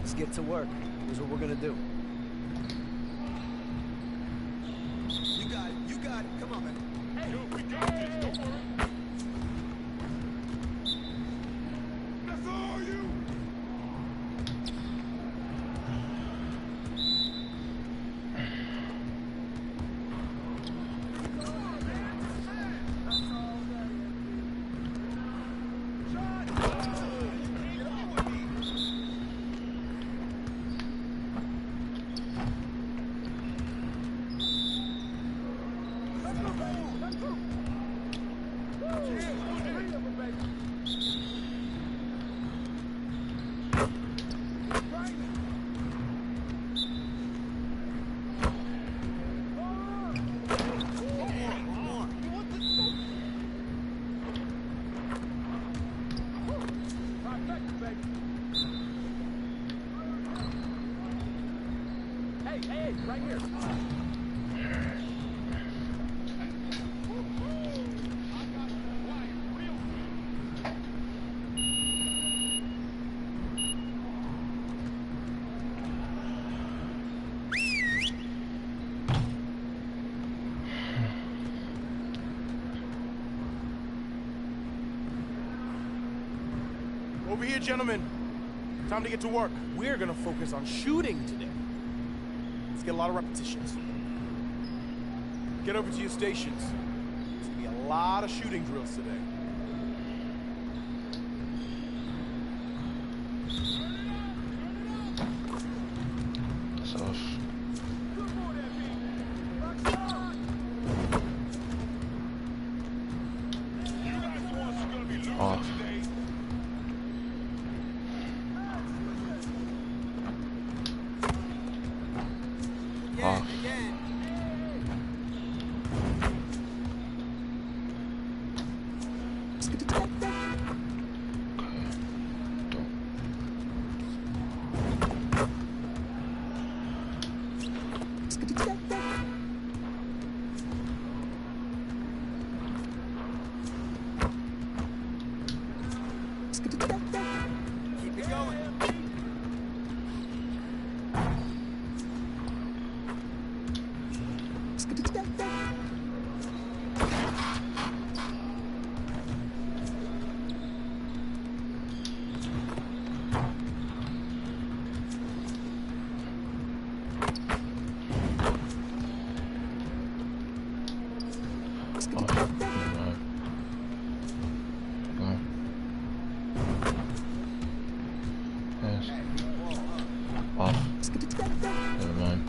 Let's get to work. Here's what we're gonna do. You got it. You got it. Come on, man. Hey, yo, we got this. Don't worry. That's all you. Hey, right here. Over here, gentlemen. Time to get to work. We're gonna focus on shooting today. Let's get a lot of repetitions. Get over to your stations. There's gonna be a lot of shooting drills today. Off. Off. Keep it going. Off. Never mind.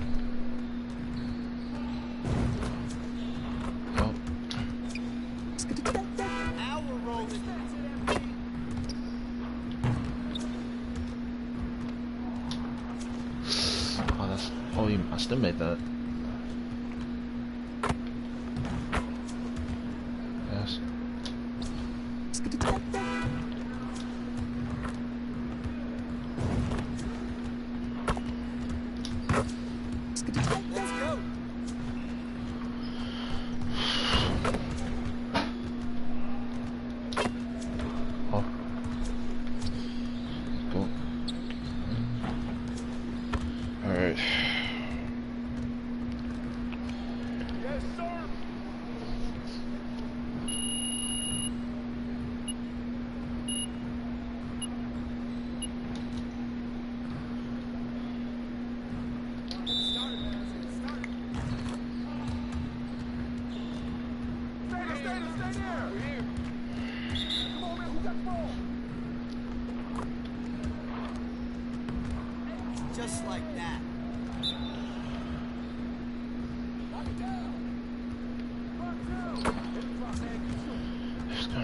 Oh. Now we're rolling. Oh, that's. Oh, I still made that. Yes. Let's go. Oh. Cool. Alright. Yes, sir. Stay there. We're here. Come on, man. Who got the ball? Just like that. Lock it down. Run two. Hit the front, man. Keep shooting. Just go.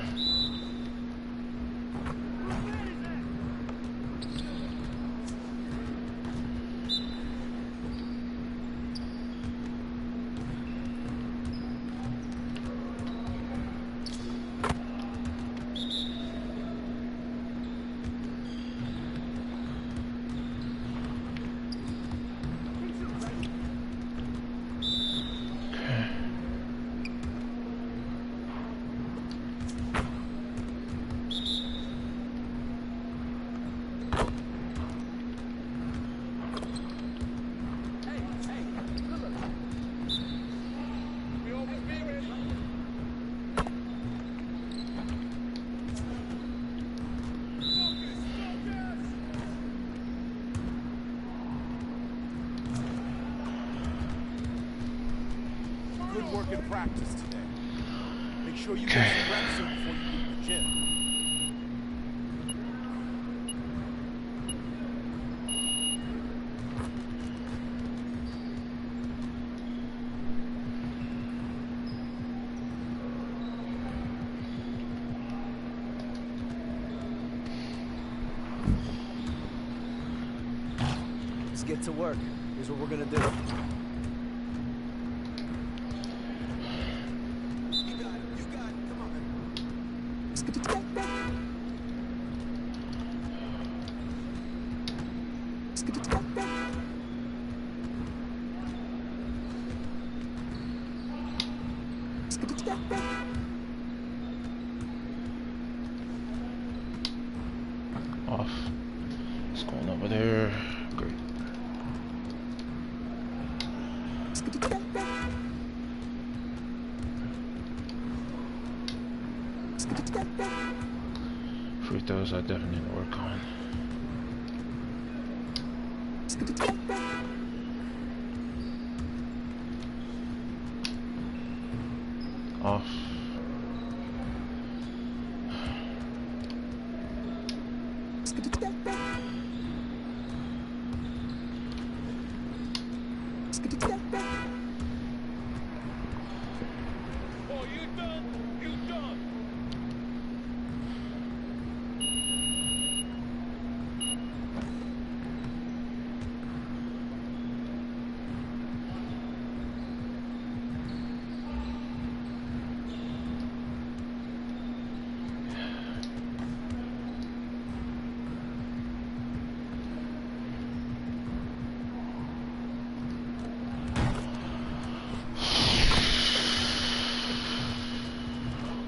good practice today. Make sure you Okay. get some reps in before you leave the gym. Let's get to work. Here's what we're gonna do. You got it. You got it. Come on, man. Off. It's going over there. Great. Free throws I definitely need to work on. Off. Oh, you done? You done?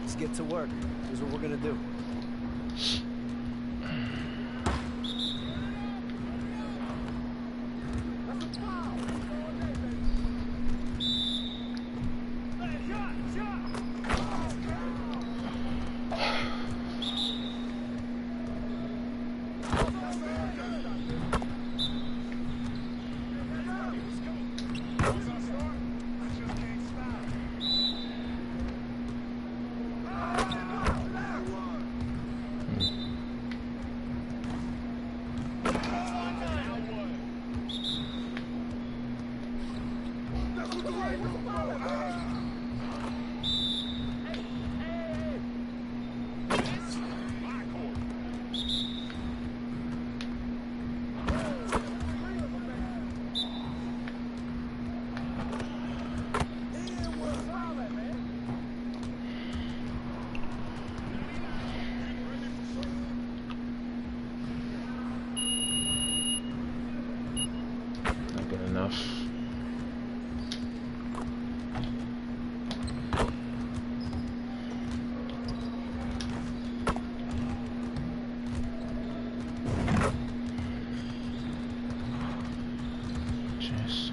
Let's get to work. Here's what we're gonna do. That's a foul. Shot, shot. Not good enough. Just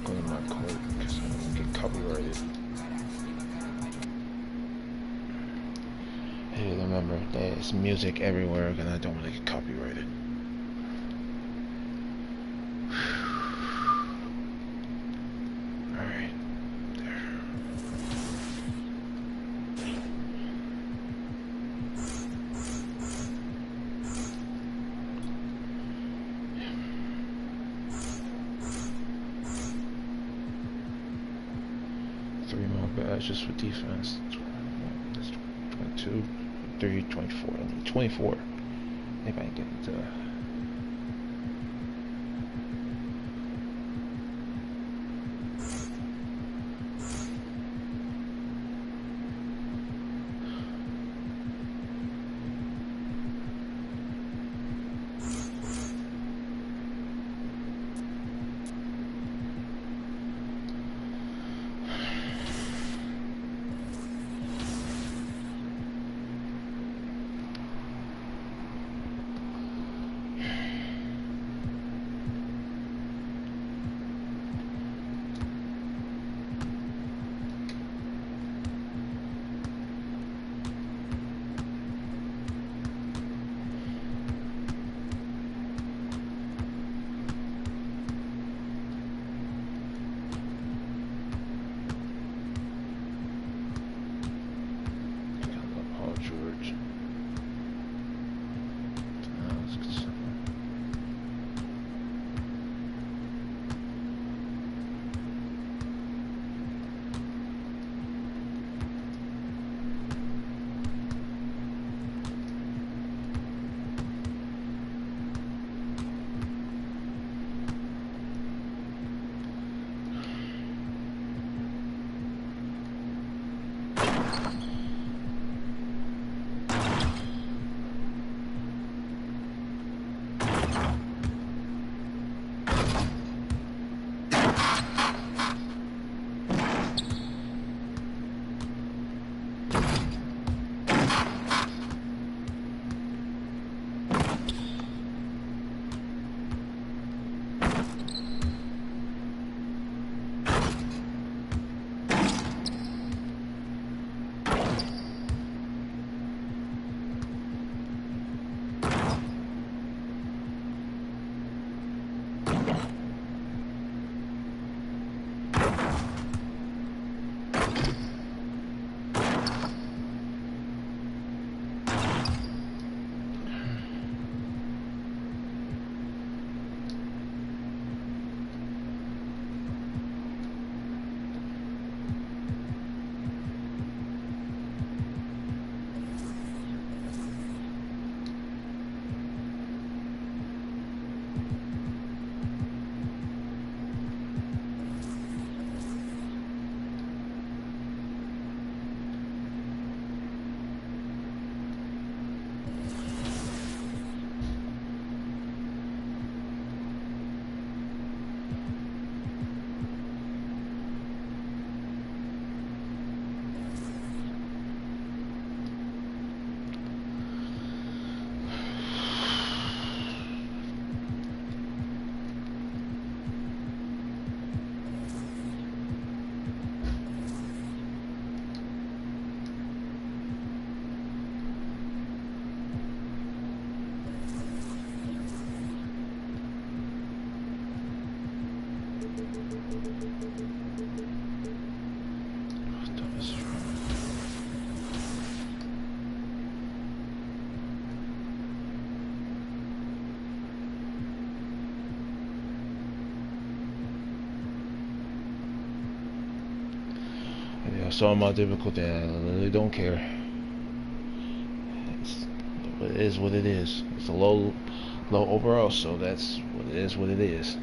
go to my code because I don't get copyrighted. Hey, remember, there's music everywhere and I don't want to get copyrighted. Alright, there. Three more badges for defense. That's 22, 30, 24. I need 24. Maybe I can get into. I saw my difficulty. I literally don't care. It is what it is. It's a low overall, so that's what it is. What it is.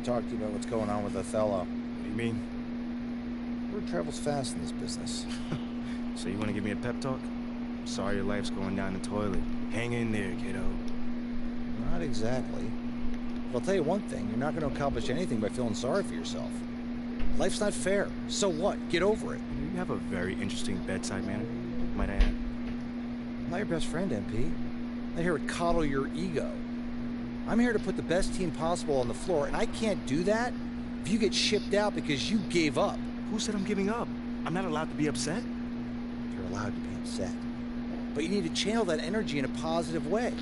Talk to you about what's going on with Othello. What do you mean? Word travels fast in this business. So you want to give me a pep talk? I'm sorry your life's going down the toilet. Hang in there, kiddo. Not exactly. But I'll tell you one thing, you're not going to accomplish anything by feeling sorry for yourself. Life's not fair. So what? Get over it. You have a very interesting bedside manner, might I add. I'm not your best friend, MP. I'm not here to coddle your ego. I'm here to put the best team possible on the floor, and I can't do that if you get shipped out because you gave up. Who said I'm giving up? I'm not allowed to be upset. You're allowed to be upset. But you need to channel that energy in a positive way.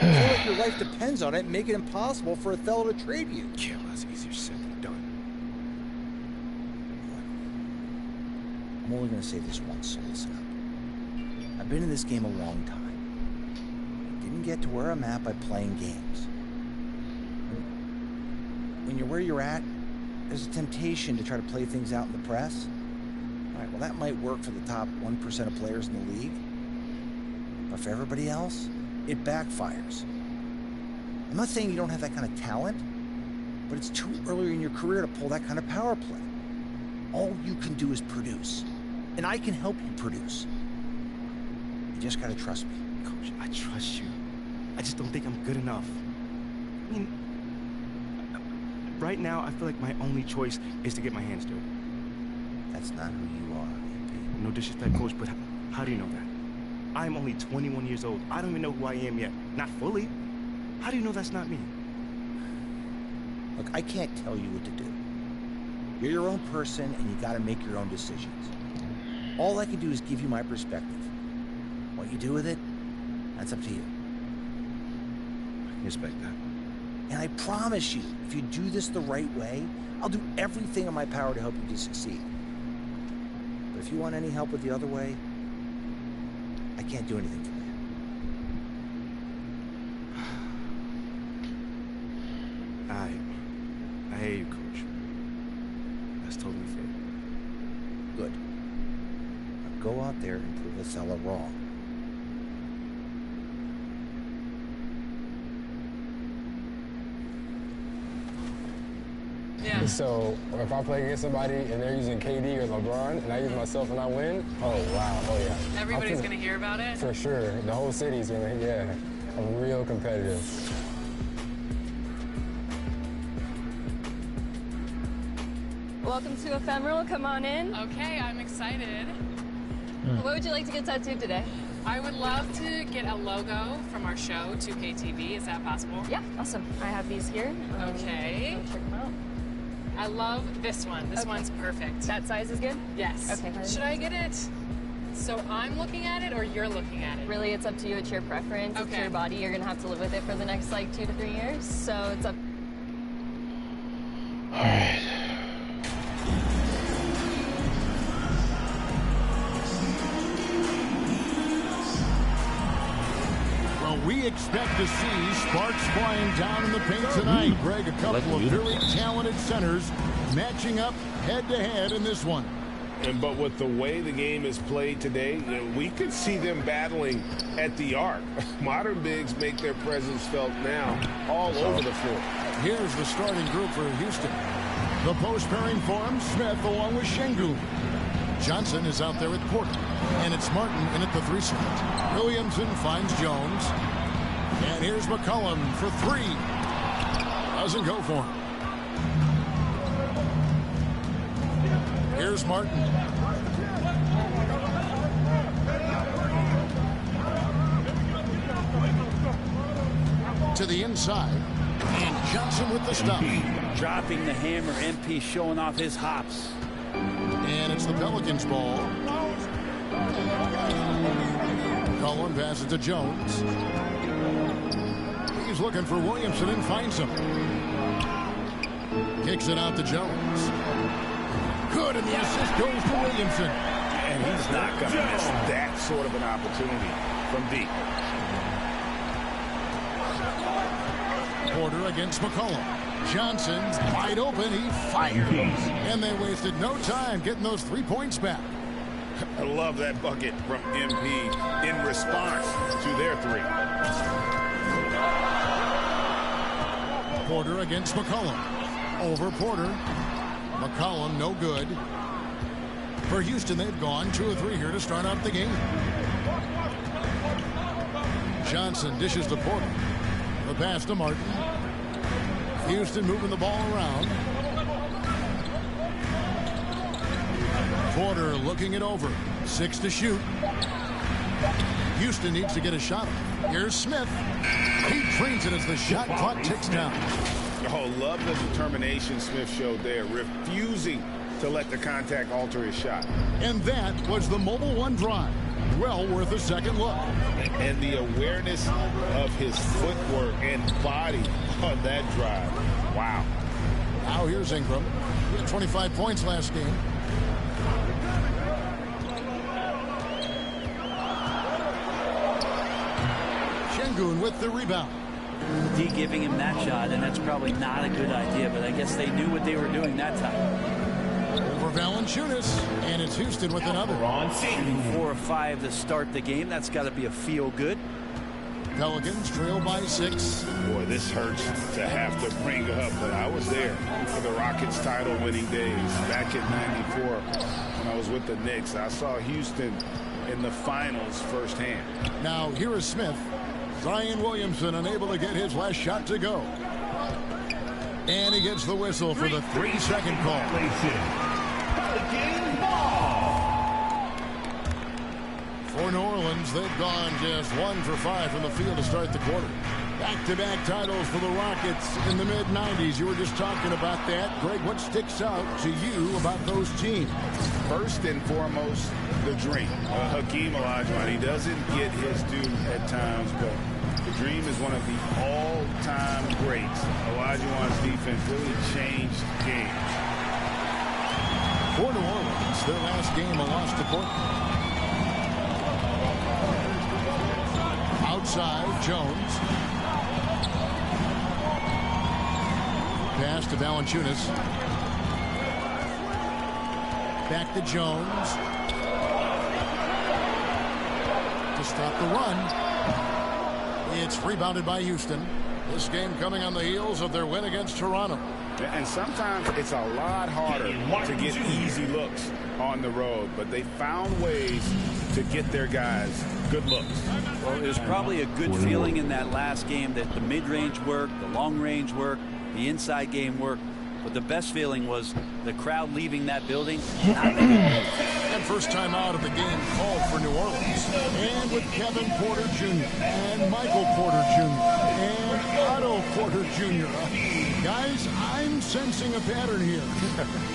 Feel like your life depends on it and make it impossible for Othello to trade you. Yeah, well, that's easier said than done. I'm only going to say this once, so listen up. I've been in this game a long time. Didn't get to where I'm at by playing games. When you're where you're at, there's a temptation to try to play things out in the press. All right, well, that might work for the top 1% of players in the league. But for everybody else, it backfires. I'm not saying you don't have that kind of talent, but it's too early in your career to pull that kind of power play. All you can do is produce. And I can help you produce. You just gotta trust me. Coach, I trust you. I just don't think I'm good enough. I mean, right now, I feel like my only choice is to get my hands dirty. That's not who you are, MP. No disrespect, Coach, but how do you know that? I'm only 21 years old. I don't even know who I am yet. Not fully. How do you know that's not me? Look, I can't tell you what to do. You're your own person, and you gotta make your own decisions. All I can do is give you my perspective. What you do with it, that's up to you. I respect that. And I promise you, if you do this the right way, I'll do everything in my power to help you to succeed. But if you want any help with the other way, I can't do anything for you. I hear you, Coach. That's totally fair. Good. Now go out there and prove Othello wrong. Yeah. So if I play against somebody and they're using KD or LeBron and I use myself and I win, oh wow, oh yeah. Everybody's gonna hear about it? For sure. The whole city's gonna, yeah. I'm real competitive. Welcome to Ephemeral, come on in. Okay, I'm excited. What would you like to get tattooed today? I would love to get a logo from our show, 2KTV. Is that possible? Yeah, awesome. I have these here. Okay. Go check them out. I love this one. This one's perfect. That size is good? Yes. Okay. Should I get it so I'm looking at it or you're looking at it? Really, it's up to you. It's your preference. It's Okay. your body. You're going to have to live with it for the next, 2 to 3 years. So it's up. All right. Well, we expect to see sparks flying down in the paint tonight. Greg, a couple of very talented centers matching up head-to-head in this one. But with the way the game is played today, we could see them battling at the arc. Modern bigs make their presence felt now all over the floor. Here's the starting group for Houston. The post pairing forms Smith along with Şengün. Johnson is out there at Porter. And it's Martin in at the 3 slot. Williamson finds Jones. And here's McCollum for 3. Doesn't go for him. Here's Martin. To the inside. And Johnson with the stop. Dropping the hammer. MP showing off his hops. And it's the Pelicans' ball. Cullen passes to Jones. He's looking for Williamson and finds him. Kicks it out to Jones. Good, and the assist goes to Williamson. And He's not going to miss that sort of an opportunity from deep. Porter against McCollum. Johnson's wide open. He fires. And they wasted no time getting those 3 points back. I love that bucket from MP in response to their three. Porter against McCollum. Over Porter. McCollum no good. For Houston, they've gone 2 of 3 here to start out the game. Johnson dishes to Porter. The pass to Martin. Houston moving the ball around. Porter looking it over. 6 to shoot. Houston needs to get a shot. Here's Smith. He drains it as the shot clock ticks down. Oh, love the determination Smith showed there, refusing to let the contact alter his shot. And that was the Mobile One drive. Well worth a second look. And the awareness of his footwork and body on that drive. Wow. Now here's Ingram. He had 25 points last game. Şengün with the rebound. D giving him that shot, and that's probably not a good idea, but I guess they knew what they were doing that time. Over Valanciunas, and it's Houston with another. Shooting 4 or 5 to start the game. That's got to be a feel good. Pelicans trail by 6. Boy, this hurts to have to bring up, but I was there for the Rockets title winning days back in '94 when I was with the Knicks. I saw Houston in the finals firsthand. Now here is Smith. Zion Williamson unable to get his last shot to go. And he gets the whistle for the 3-second call. For New Orleans, they've gone just 1 for 5 from the field to start the quarter. Back-to-back titles for the Rockets in the mid-90s. You were just talking about that. Greg, what sticks out to you about those teams? First and foremost, the dream. Hakeem Olajuwon, he doesn't get his due at times, but the dream is one of the all-time greats. Olajuwon's defense really changed games. For New Orleans, their last game, a loss to Portland. Outside, Jones. Pass to Valanciunas. Back to Jones. To stop the run. It's rebounded by Houston. This game coming on the heels of their win against Toronto. And sometimes it's a lot harder to get easy looks on the road, but they found ways to get their guys good looks. Well, it was probably a good feeling in that last game that the mid-range worked, the long-range worked, the inside game worked. But the best feeling was the crowd leaving that building. And first time out of the game called for New Orleans. And with Kevin Porter Jr. and Michael Porter Jr. and Otto Porter Jr. Guys, I'm sensing a pattern here.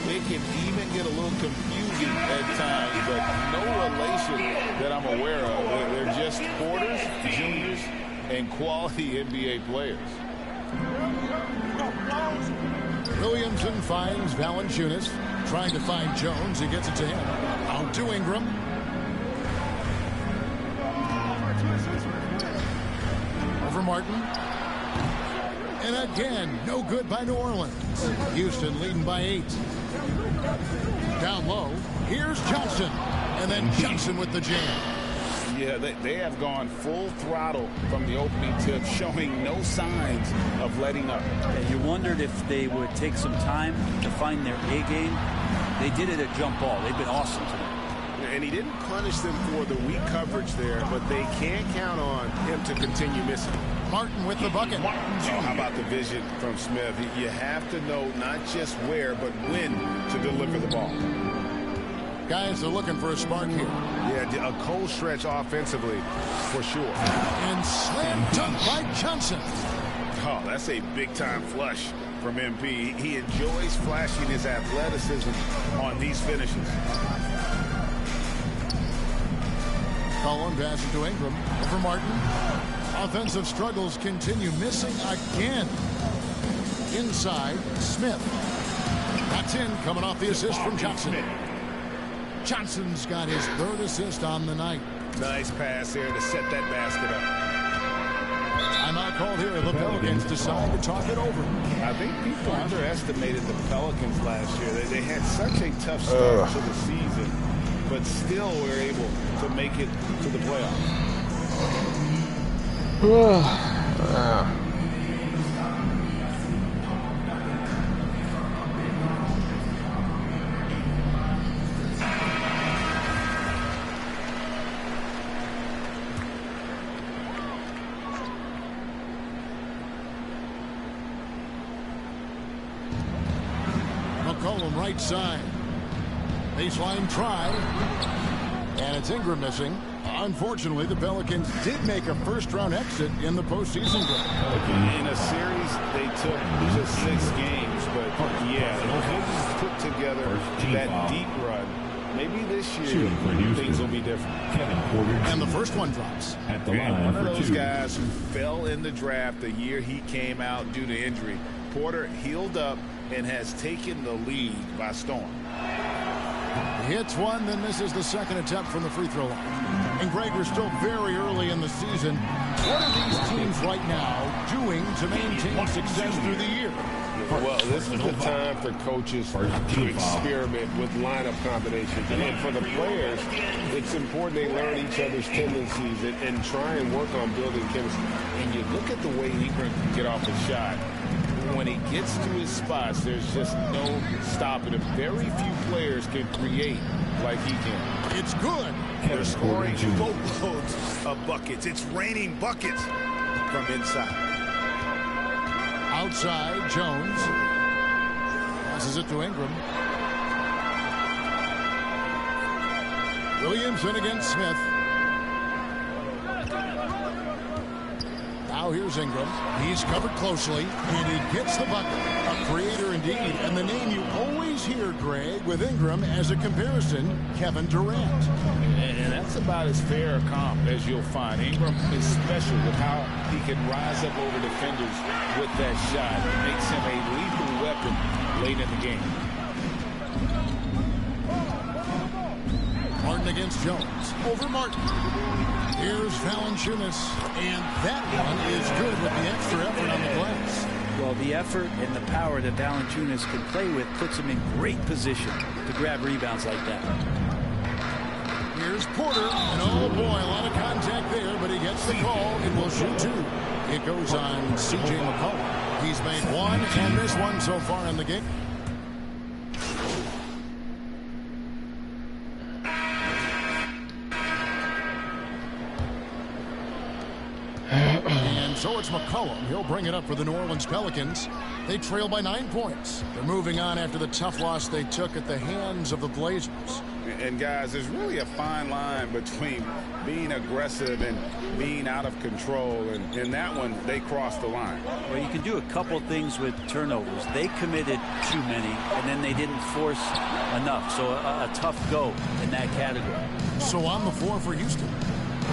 It can even get a little confusing at times, but no relation that I'm aware of. They're just Porters, Juniors, and quality NBA players. Williamson finds Valanciunas. Trying to find Jones. He gets it to him. Out to Ingram. Over Martin. And again, no good by New Orleans. Houston leading by 8. Down low. Here's Johnson. And then Johnson with the jam. Yeah, they have gone full throttle from the opening tip, showing no signs of letting up. Yeah, you wondered if they would take some time to find their A game. They did it at jump ball. They've been awesome today. And he didn't punish them for the weak coverage there, but they can't count on him to continue missing. Martin with the bucket. Oh, how about the vision from Smith? You have to know not just where, but when to deliver the ball. Guys are looking for a spark here. Yeah, a cold stretch offensively, for sure. And slam dunk by Johnson. Oh, that's a big-time flush from MP. He enjoys flashing his athleticism on these finishes. Collin passing to Ingram. Over Martin. Offensive struggles continue. Missing again. Inside, Smith. That's in, coming off the assist from Johnson. Johnson's got his 3rd assist on the night. Nice pass there to set that basket up. Timeout called here. The Pelicans decide to talk it over. I think people underestimated the Pelicans last year. They had such a tough start to the season, but still were able to make it to the playoffs. McCollum right side. Baseline try. And it's Ingram missing. Unfortunately, the Pelicans did make a first-round exit in the postseason game. In a series, they took just 6 games, but yeah, they put together that deep run. Maybe this year things will be different. And the first one drops. At the line one of those guys who fell in the draft the year he came out due to injury. Porter healed up and has taken the league by storm. He hits one, then misses the second attempt from the free throw line. And Greg, we're still very early in the season. What are these teams right now doing to maintain success through the year? Well, this is the time for coaches to experiment with lineup combinations. And for the players, it's important they learn each other's tendencies and try and work on building chemistry. And you look at the way Ingram can get off a shot. When he gets to his spots, there's just no stopping him. Very few players can create like he can. It's good. They're scoring boatloads of buckets. It's raining buckets from inside. Outside, Jones. Passes it to Ingram. Williamson against Smith. Now here's Ingram. He's covered closely, and he gets the bucket. A creator indeed, and the name you always hear, Greg, with Ingram as a comparison, Kevin Durant. And that's about as fair a comp as you'll find. Ingram is special with how he can rise up over defenders with that shot. It makes him a lethal weapon late in the game. Martin against Jones. Over Martin. Here's Valanciunas, and that one is good with the extra effort on the glass. Well, the effort and the power that Valanciunas can play with puts him in great position to grab rebounds like that. Here's Porter, and oh boy, a lot of contact there, but he gets the call and will shoot 2. It goes on C.J. McCollum. He's made 1 and missed 1 so far in the game. And so it's McCollum. He'll bring it up for the New Orleans Pelicans. They trail by 9 points. They're moving on after the tough loss they took at the hands of the Blazers. And guys, there's really a fine line between being aggressive and being out of control. And in that one, they crossed the line. Well, you can do a couple things with turnovers. They committed too many, and then they didn't force enough. So a tough go in that category. So on the floor for Houston.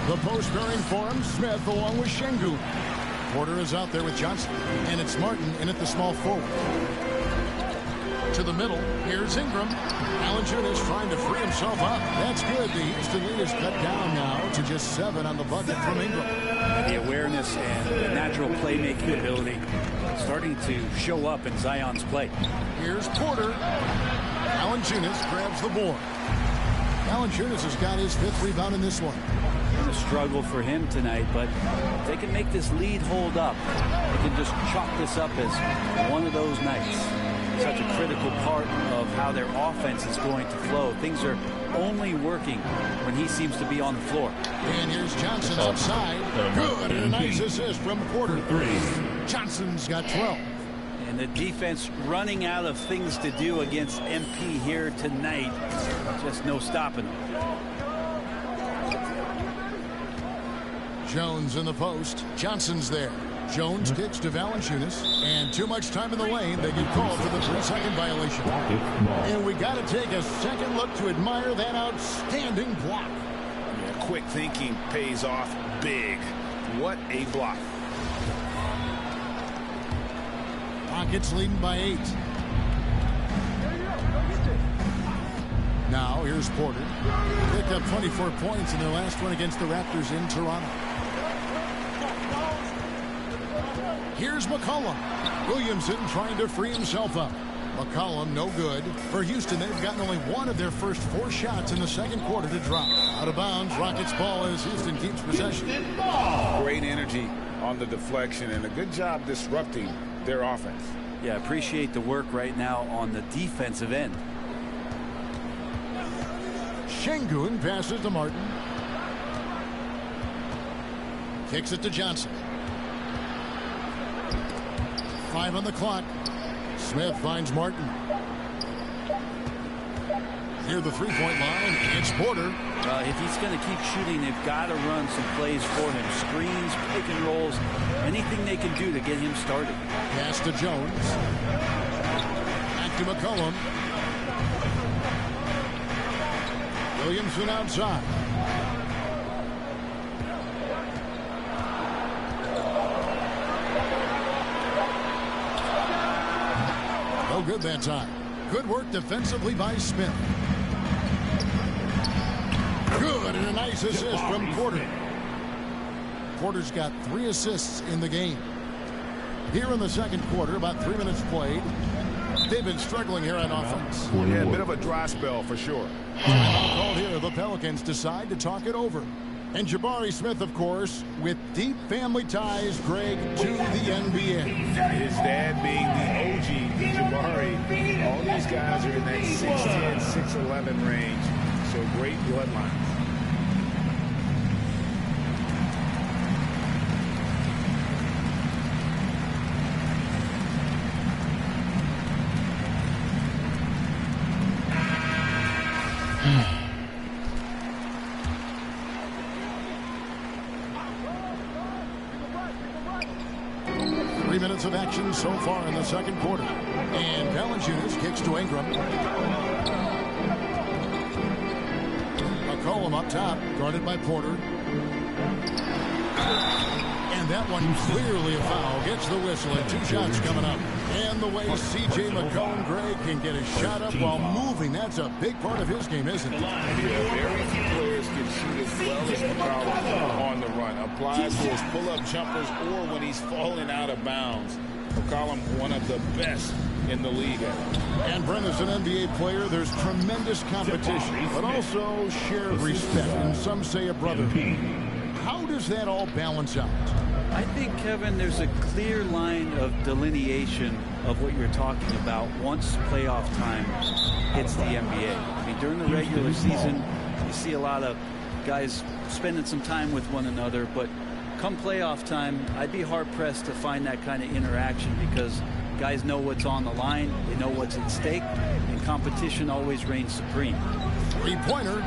The post pairing for him, Smith along with Şengün. Porter is out there with Johnson, and it's Martin in at the small forward. To the middle, here's Ingram. Valanciunas trying to free himself up. That's good. The Houston lead is cut down now to just 7 on the bucket from Ingram. The awareness and the natural playmaking ability starting to show up in Zion's play. Here's Porter. Valanciunas grabs the board. Valanciunas has got his 5th rebound in this one. A struggle for him tonight, but if they can make this lead hold up, they can just chalk this up as one of those nights. Such a critical part of how their offense is going to flow. Things are only working when he seems to be on the floor. And here's Johnson outside. Good, and a nice assist from Porter. 3. Johnson's got 12. And the defense running out of things to do against MP here tonight. Just no stopping them. Jones in the post. Johnson's there. Jones kicks to Valanciunas, and too much time in the lane. They get called for the 3-second violation. And we got to take a second look to admire that outstanding block. Yeah, quick thinking pays off big. What a block. Rockets leading by 8. Now here's Porter. Picked up 24 points in their last one against the Raptors in Toronto. Here's McCollum. Williamson trying to free himself up. McCollum no good. For Houston, they've gotten only one of their first 4 shots in the second quarter to drop. Out of bounds, Rockets ball as Houston keeps possession. Great energy on the deflection and a good job disrupting their offense. Yeah, appreciate the work right now on the defensive end. Şengün passes to Martin. Kicks it to Johnson. 5 on the clock. Smith finds Martin. Near the three-point line, it's Porter. If he's going to keep shooting, they've got to run some plays for him. Screens, pick and rolls, anything they can do to get him started. Pass to Jones. Back to McCollum. Williamson outside. No good that time. Good work defensively by Smith. Good, and a nice assist from Porter. Porter's got 3 assists in the game. Here in the second quarter, about 3 minutes played. They've been struggling here on offense. Yeah, a bit of a dry spell for sure. Called here, the Pelicans decide to talk it over. And Jabari Smith, of course, with deep family ties, Greg, to the NBA. His dad being the OG, Jabari. All these guys are in that 6'10", 6'11" range. So great bloodlines. Of action so far in the second quarter. And Valanciunas kicks to Ingram. McCollum up top, guarded by Porter. And that one clearly a foul. Gets the whistle and 2 shots coming up. And the way C.J. McCollum, Greg, can get a shot up while moving. That's a big part of his game, isn't it? Yeah, very few players can shoot as well as McCollum on the run. Applies to his pull-up jumpers or when he's falling out of bounds. McCollum, one of the best in the league. And Brent, as an NBA player, there's tremendous competition, but also shared respect, and some say a brotherhood. How does that all balance out? I think, Kevin, there's a clear line of delineation of what you're talking about once playoff time hits the NBA. I mean, during the regular season, you see a lot of guys spending some time with one another, but come playoff time, I'd be hard-pressed to find that kind of interaction because guys know what's on the line, they know what's at stake, and competition always reigns supreme. Three-pointer.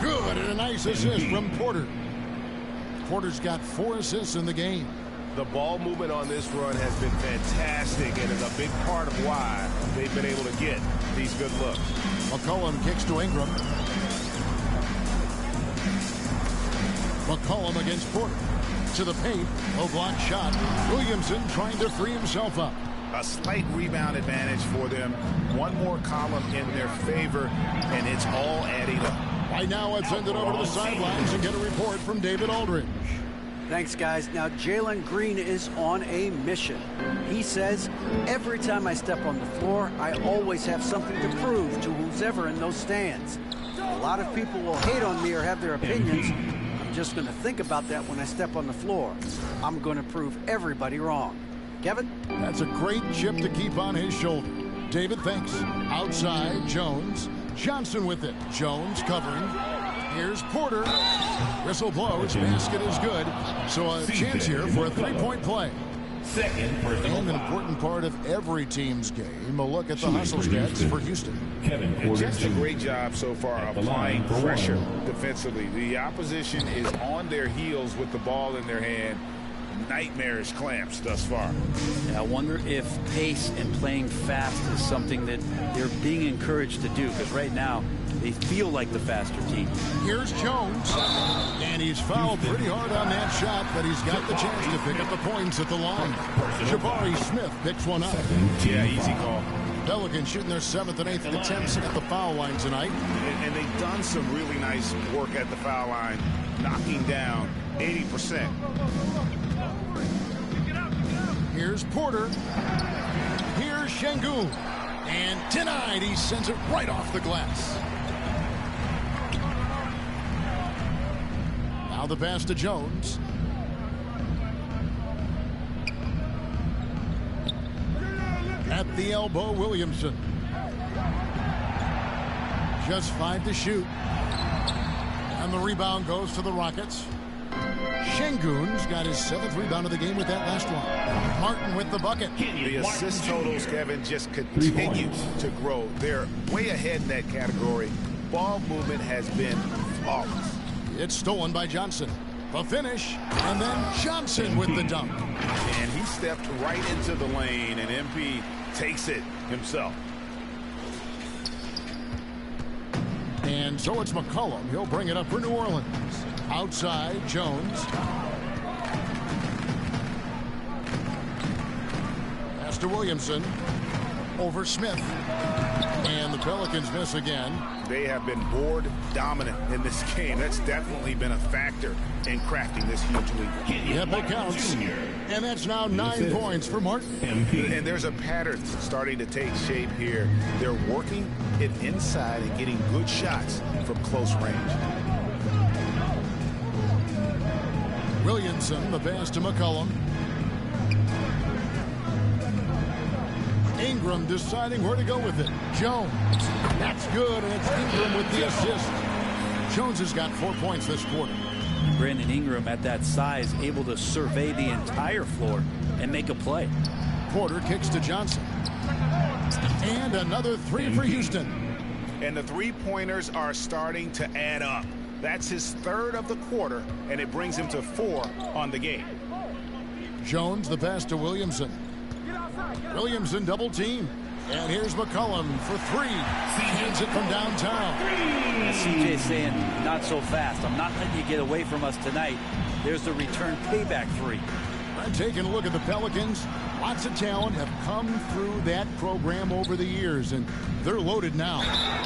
Good, and a nice assist from Porter. Porter's got 4 assists in the game. The ball movement on this run has been fantastic and is a big part of why they've been able to get these good looks. McCollum kicks to Ingram. McCollum against Porter. To the paint. No block shot. Williamson trying to free himself up. A slight rebound advantage for them. One more column in their favor, and it's all adding up. Right now, let's send it over to the sidelines and get a report from David Aldridge. Thanks, guys. Now, Jalen Green is on a mission. He says, every time I step on the floor, I always have something to prove to who's ever in those stands. A lot of people will hate on me or have their opinions. I'm just going to think about that when I step on the floor. I'm going to prove everybody wrong. Kevin? That's a great chip to keep on his shoulder. David, thanks. Outside, Jones. Johnson with it. Jones covering. Here's Porter. Whistle blows. Basket is good. So a chance here for a three-point play. And an important part of every team's game. A look at the hustle stats for Houston. Just a great job so far applying pressure defensively. The opposition is on their heels with the ball in their hand. Nightmarish clamps thus far. Yeah, I wonder if pace and playing fast is something that they're being encouraged to do, because right now they feel like the faster team. Here's Jones, and he's fouled pretty hard on that shot, but he's got the chance to pick up the points at the line. Jabari Smith picks one up. Yeah, easy call. Pelicans shooting their 7th and 8th attempts at the foul line tonight. And they've done some really nice work at the foul line, knocking down 80%. Here's Porter. Here's Şengün. And denied. He sends it right off the glass. Now the pass to Jones. At the elbow, Williamson. Just 5 to shoot. And the rebound goes to the Rockets. Şengün's got his 7th rebound of the game with that last one. Martin with the bucket. The assist totals, Kevin, just continue to grow. They're way ahead in that category. Ball movement has been flawless. It's stolen by Johnson. The finish, and then Johnson with the dunk. And he stepped right into the lane, and MP takes it himself. And so it's McCollum. He'll bring it up for New Orleans. Outside, Jones. Pass to Williamson. Over Smith. And the Pelicans miss again. They have been board dominant in this game. That's definitely been a factor in crafting this huge lead. Yep, it counts. And that's now 9 points for Martin. And there's a pattern starting to take shape here. They're working it inside and getting good shots from close range. Williamson, the pass to McCollum. Ingram deciding where to go with it. Jones. That's good, and it's Ingram with the assist. Jones has got 4 points this quarter. Brandon Ingram at that size, able to survey the entire floor and make a play. Porter kicks to Johnson. And another 3 for Houston. And the three-pointers are starting to add up. That's his 3rd of the quarter, and it brings him to 4 on the game. Jones, the pass to Williamson. Williamson double team. And here's McCollum for 3. Hands it from downtown. CJ saying, not so fast. I'm not letting you get away from us tonight. There's the return payback 3. I'm taking a look at the Pelicans. Lots of talent have come through that program over the years, and they're loaded now.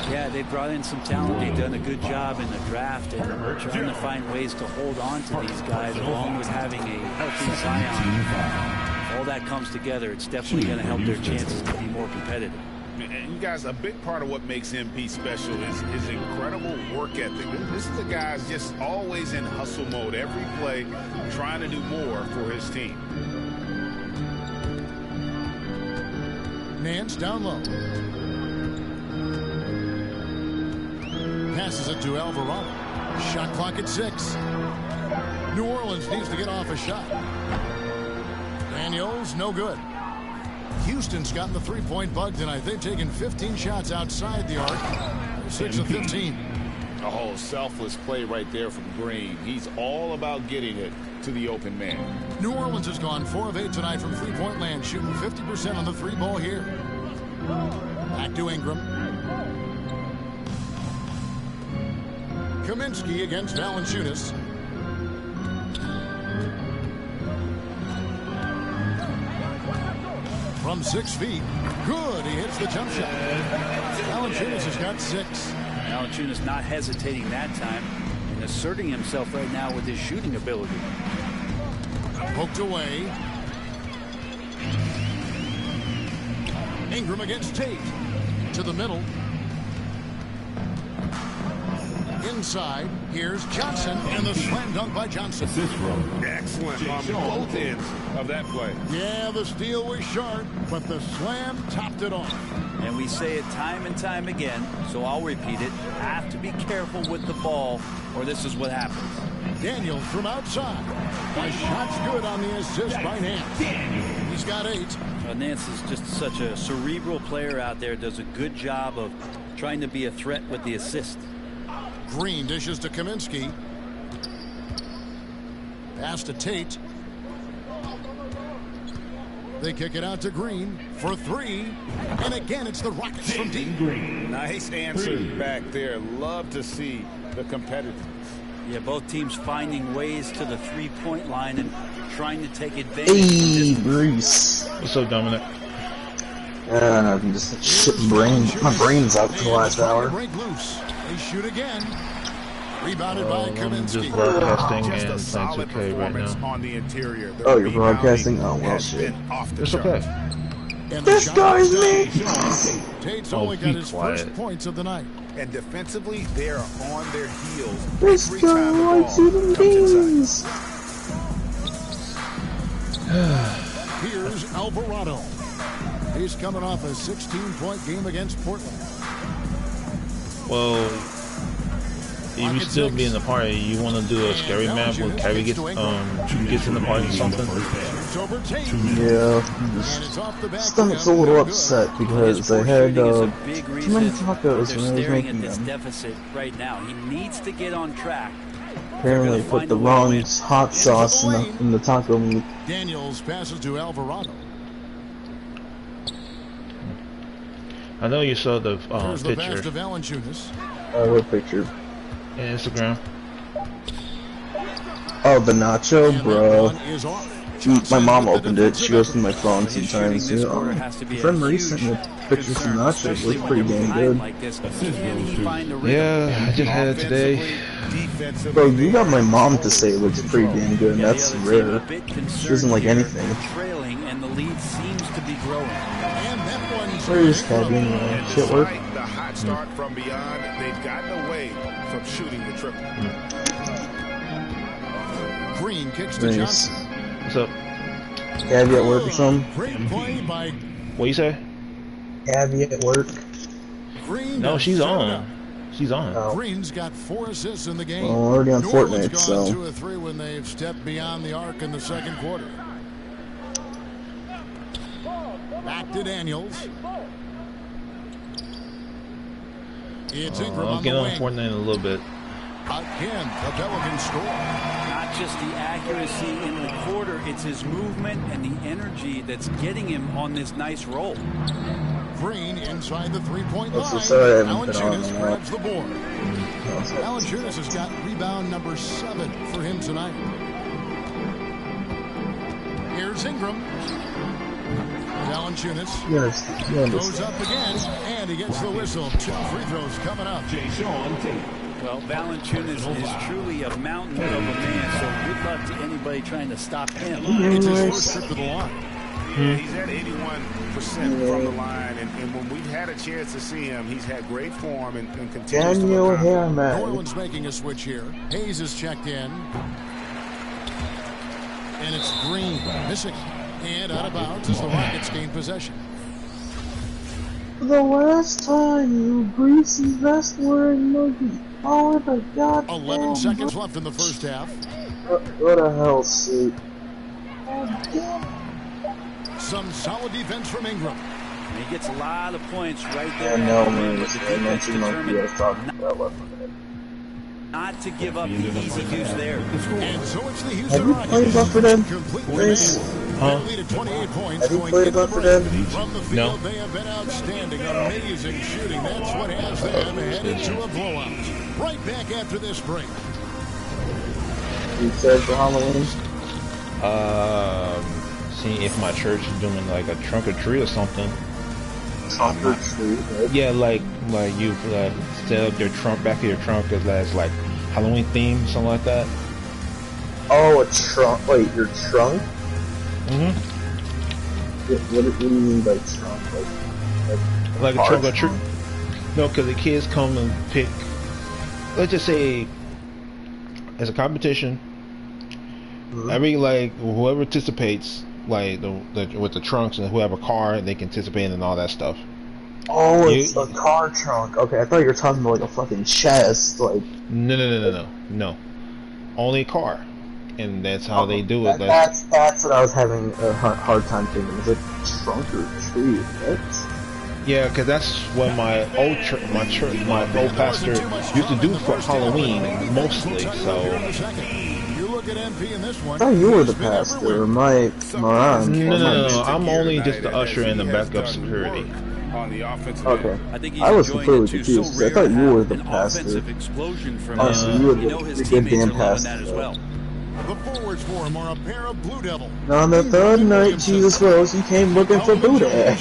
Yeah, they brought in some talent. They've done a good job in the draft and trying to find ways to hold on to these guys along with having a healthy Zion. All that comes together, it's definitely going to help their chances to be more competitive. And you guys, a big part of what makes MP special is his incredible work ethic. This is a guy who's just always in hustle mode, every play, trying to do more for his team. Nance down low. Passes it to Alvarado. Shot clock at 6. New Orleans needs to get off a shot. Daniels, no good. Houston's gotten the 3-point bug tonight. They've taken 15 shots outside the arc. 6 of 15. Oh, selfless play right there from Green. He's all about getting it to the open man. New Orleans has gone 4 of 8 tonight from 3-point land, shooting 50% on the 3-ball here. Back to Ingram. Kaminsky against Valanciunas. From 6 feet. Good. He hits the jump shot. Valanciunas has got 6. Valanciunas not hesitating that time and asserting himself right now with his shooting ability. Poked away. Ingram against Tate. To the middle. Inside. Here's Johnson, and the slam dunk by Johnson. Excellent on both ends of that play. Yeah, the steal was sharp, but the slam topped it off. And we say it time and time again, so I'll repeat it. Have to be careful with the ball, or this is what happens. Daniels from outside. The shot's good on the assist by Nance. He's got 8. Nance is just such a cerebral player out there, does a good job of trying to be a threat with the assist. Green dishes to Kaminsky. Pass to Tate. They kick it out to Green for 3. And again, it's the Rockets from deep. Nice answer back there. Love to see the competitiveness. Yeah, both teams finding ways to the 3-point line and trying to take advantage. Hey, Bruce. What's up, Dominic? I'm just shit brain. My brain's out for the last hour. Break loose. They shoot again. Rebounded by I'm Kaminsky. just broadcasting and Just a playing solid 2K right performance now. on the interior. The Oh, you're broadcasting? rebounding Oh, well, has shit. been off the It's charts. okay. And the This shot guy's is me! up. Tate's Oh, only be got his quiet. first points of the night. And defensively, they are on their heels. This Every guy time the likes ball eating comes inside. beans! Here's Alvarado. He's coming off a 16-point game against Portland. Well, if you still be in the party, you want to do a scary map where Kyrie gets in the party or something? It's over Tate. Yeah, stomach's a little upset because I had too many tacos They're when I was staring at making this them. deficit right now. He needs to get on track. Apparently I put the wrong hot sauce in the taco meat. Daniels passes to Alvarado. I know you saw the Here's the pass picture to Valanciunas. What picture? in Instagram. Oh, the nacho, bro. Is off. My mom opened it. She goes to my phone sometimes. You know, friend Marie sent me pictures of nachos. It looks pretty damn good. Yeah, I just had it today. Bro, you got my mom to say it looks pretty damn good, and that's rare. She doesn't like anything. Trailing and the lead seems to be growing. Where is Cabby anyway? Shit work? The hot start from beyond, they've gotten away from shooting the triple. Green kicks to Nice. Johnson. What's up? Cabby at work or something? Great play by What you say? Cabby at work? Green. No, to she's set it on. up. She's on. Oh. Green's got 4 assists in the game. Well, already on New Orleans Fortnite, gone so. 2 of 3 when they've stepped beyond the arc in the second quarter. Back to Daniels. It's Ingram I'll on get the on wing. Fortnite in a little bit. Again, the Pelicans score. Not just the accuracy in the quarter, it's his movement and the energy that's getting him on this nice roll. Green inside the three-point That's line. just sorry I haven't been on Valanciunas in a grabs the board. Valanciunas has got rebound number 7 for him tonight. Here's Ingram. Valanciunas Yes, you goes understand. up again, and he gets the whistle. 2 free throws coming up. Well, Valanciunas is truly a mountain of a man, so good luck to anybody trying to stop him. It's his first trip to the line. Yeah, he's at 81% from the line, and when we've had a chance to see him, he's had great form and continues to Daniel look confident. New Hairman. Orleans making a switch here. Hayes is checked in. And it's Green missing. And out of bounds as the Rockets gain possession. The last time you greasy vest wearing monkey. Oh my god. 11 seconds left in the first half. What a hell suit. Some solid defense from Ingram. And he gets a lot of points right I there. know, But man. the I defense mentioned monkey. I determined was talking about left minute. not to give up the easy deuce there. And so it's the Have Houston you Rockets. played Buffer Dead? Completely Grace? made. Huh? They lead at 28 points. Have you going played into the Buffer break. Dead? From the field, No. they have been outstanding. Amazing shooting. That's what has them headed to a blowout. Right back after this break. You said for Halloween? See if my church is doing like a trunk or treat or something. Trunk or treat, right? Yeah, like you set up your trunk, back of your trunk as like Halloween theme, something like that. Oh, a trunk. Wait, your trunk? Mhm. What do you mean by trunk? Like a car trunk or treat. No, because the kids come and pick. Let's just say, as a competition, every whoever participates, like with the trunks and whoever car they can participate in and all that stuff. Oh, it's a car trunk. Okay, I thought you were talking about like a fucking chest, like. No. Only car, and that's how they do it. That's what I was having a hard time thinking. It's like trunk or treat. What? Yeah, because that's what my old old pastor used to do for Halloween mostly. So. I thought you were the pastor. My Moran. No. I'm only just the usher and the backup security. On the offensive Okay. I think he's I was enjoying completely it too. So confused. I rare thought to you have were the an pastor. offensive explosion from Oh, him. so you were You know his the good teammates damn are loving pastor. that as well. The forwards for him are a pair of Blue Devils. On the third night Jesus rose, he came looking for Buddha.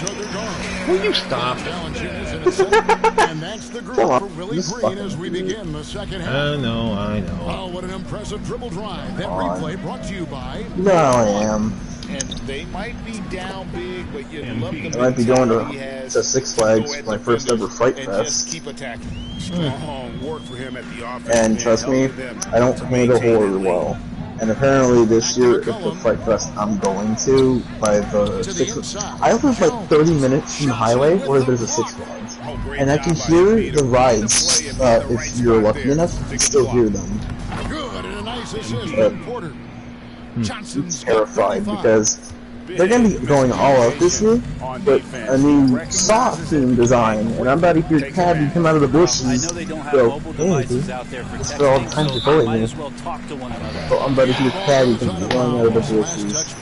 Will you stop? And that's the group for Willie Green as we begin the second half. I know. Oh, what an impressive dribble drive. That replay brought to you by... No, I am. And they might be down big, but you love the I might be going to Six Flags, my first ever Fright Fest. Keep attacking. Strong work for him at the offense. And trust me, I don't handle horror well. And apparently this year, at the Fright Fest I'm going to, by the Six, I live like 30 minutes from the highway where there's a Six Flags. And I can hear the rides, if you're lucky enough, you can still hear them. Good, and a nice assist from Porter. I'm terrified because they're going to be going all out this year, but a new Saw theme design, and I'm about to hear Cabby come out of the bushes. Go, hey, it's for all the time to bully me. So I'm about to hear Cabby come flying out of the bushes.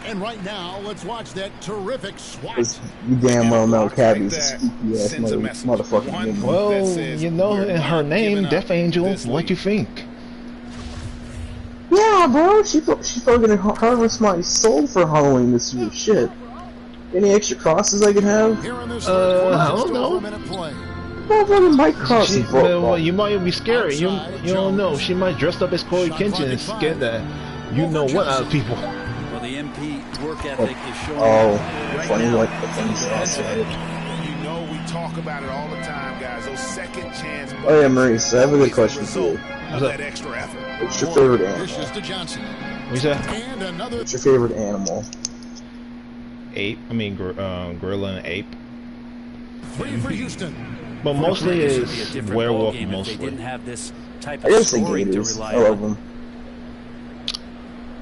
And right now, let's watch that terrific swat. Because you damn well know Cabby's a spooky ass motherfucking woman. Well, you know, in her name, Death Angel, what you think? Yeah, bro, she fucking harvest my soul for Halloween this year. Shit. Any extra crosses I can have? I don't know. Motherfucking might cross. Well, you might be scared. You don't know. She might dress up as Corey Kenshin and scare that you know what out of people. Well, the MP work ethic is showing. Oh, funny like the things outside. You know we talk about it all the time, guys. Those second chance. Oh yeah, Maurice, I have a good question for you. That extra effort. What's your favorite animal? What's that? What's your favorite animal? Ape. I mean, gorilla and ape. 3 for Houston. But mostly is werewolf. Mostly. They didn't have this type I of gotta say story to gators. rely I love on.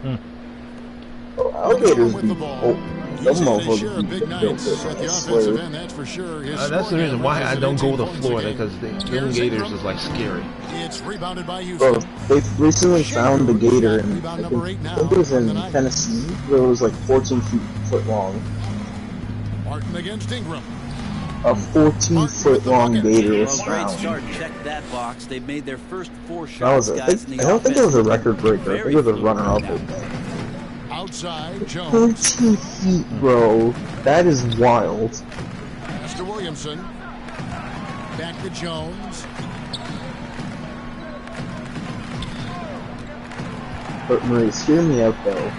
them. Oh, alligators be some motherfuckers be built, I swear. That's the reason why I don't go to Florida, because the alligators is like scary. It's rebounded by Houston. Bro, they recently found the gator in, I think it was in Tennessee, where it was like 14 foot long. Martin against Ingram. A 14-foot long gator was Great found. start. Check that box. They made their first 4 shots. That was I don't think it was a record breaker. I think it was a runner-up. Outside, Jones. 13 feet, bro. That is wild. Pass to Williamson. Back to Jones. But Maurice, hear me out though.